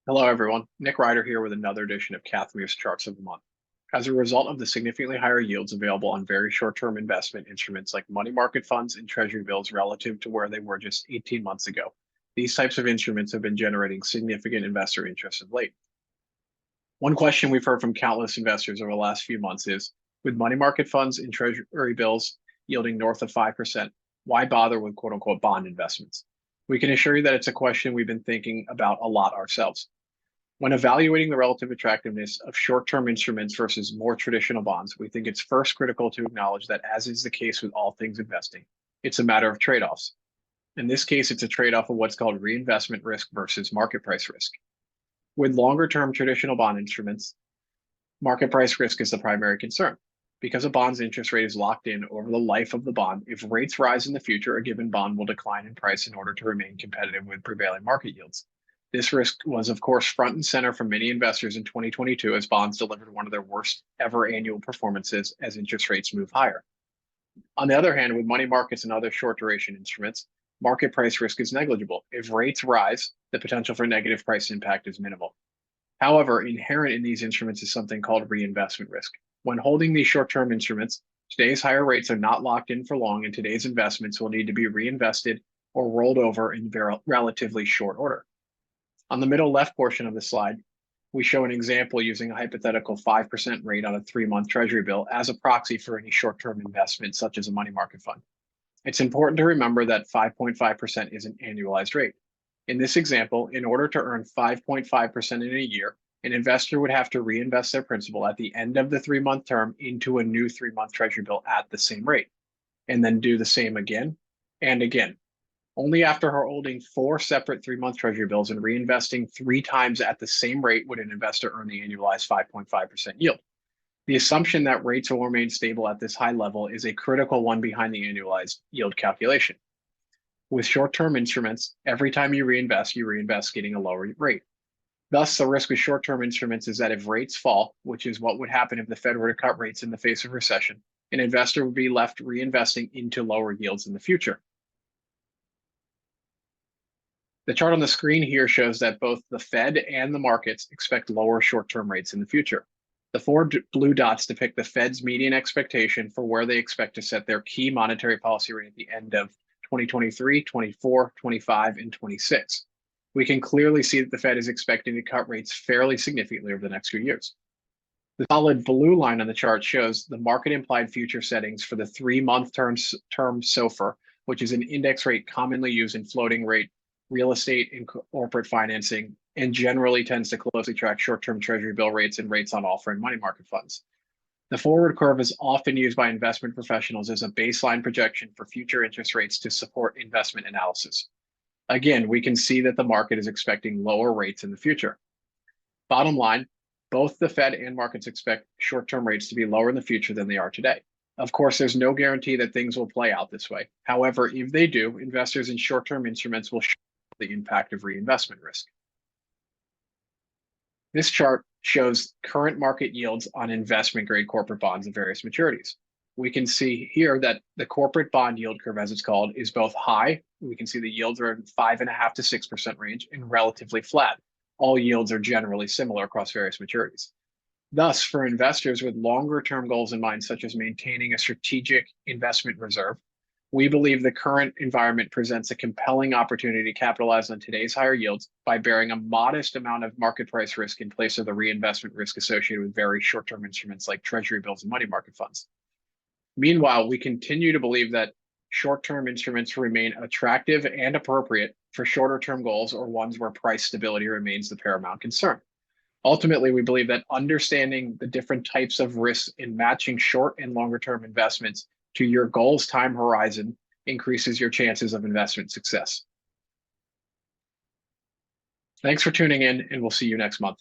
Hello, everyone. Nick Ryder here with another edition of Kathmere's Charts of the Month. As a result of the significantly higher yields available on very short-term investment instruments like money market funds and treasury bills relative to where they were just 18 months ago, these types of instruments have been generating significant investor interest of late. One question we've heard from countless investors over the last few months is, with money market funds and treasury bills yielding north of 5%, why bother with quote-unquote bond investments? We can assure you that it's a question we've been thinking about a lot ourselves. When evaluating the relative attractiveness of short-term instruments versus more traditional bonds, we think it's first critical to acknowledge that, as is the case with all things investing, it's a matter of trade-offs. In this case, it's a trade-off of what's called reinvestment risk versus market price risk. With longer-term traditional bond instruments, market price risk is the primary concern. Because a bond's interest rate is locked in over the life of the bond, if rates rise in the future, a given bond will decline in price in order to remain competitive with prevailing market yields. This risk was, of course, front and center for many investors in 2022 as bonds delivered one of their worst ever annual performances as interest rates move higher. On the other hand, with money markets and other short duration instruments, market price risk is negligible. If rates rise, the potential for negative price impact is minimal. However, inherent in these instruments is something called reinvestment risk. When holding these short-term instruments, today's higher rates are not locked in for long, and today's investments will need to be reinvested or rolled over in relatively short order. On the middle left portion of the slide, we show an example using a hypothetical 5% rate on a 3-month treasury bill as a proxy for any short-term investment, such as a money market fund. It's important to remember that 5.5% is an annualized rate. In this example, in order to earn 5.5% in a year, an investor would have to reinvest their principal at the end of the 3-month term into a new 3-month treasury bill at the same rate, and then do the same again and again. Only after holding 4 separate 3-month treasury bills and reinvesting 3 times at the same rate would an investor earn the annualized 5.5% yield. The assumption that rates will remain stable at this high level is a critical one behind the annualized yield calculation. With short-term instruments, every time you reinvest getting a lower rate. Thus, the risk with short-term instruments is that if rates fall, which is what would happen if the Fed were to cut rates in the face of recession, an investor would be left reinvesting into lower yields in the future. The chart on the screen here shows that both the Fed and the markets expect lower short-term rates in the future. The 4 blue dots depict the Fed's median expectation for where they expect to set their key monetary policy rate at the end of 2023, 24, 25, and 26. We can clearly see that the Fed is expecting to cut rates fairly significantly over the next few years. The solid blue line on the chart shows the market implied future settings for the 3-month term SOFR, which is an index rate commonly used in floating rate real estate and corporate financing, and generally tends to closely track short-term treasury bill rates and rates on offer in money market funds. The forward curve is often used by investment professionals as a baseline projection for future interest rates to support investment analysis. Again, we can see that the market is expecting lower rates in the future. Bottom line, both the Fed and markets expect short-term rates to be lower in the future than they are today. Of course, there's no guarantee that things will play out this way. However, if they do, investors in short-term instruments will show the impact of reinvestment risk. This chart shows current market yields on investment-grade corporate bonds of various maturities. We can see here that the corporate bond yield curve, as it's called, is both high. We can see the yields are in 5.5% to 6% range, and relatively flat. All yields are generally similar across various maturities. Thus, for investors with longer-term goals in mind, such as maintaining a strategic investment reserve, we believe the current environment presents a compelling opportunity to capitalize on today's higher yields by bearing a modest amount of market price risk in place of the reinvestment risk associated with very short-term instruments like treasury bills and money market funds. Meanwhile, we continue to believe that short-term instruments remain attractive and appropriate for shorter-term goals or ones where price stability remains the paramount concern. Ultimately, we believe that understanding the different types of risks in matching short and longer-term investments to your goals time horizon increases your chances of investment success. Thanks for tuning in, and we'll see you next month.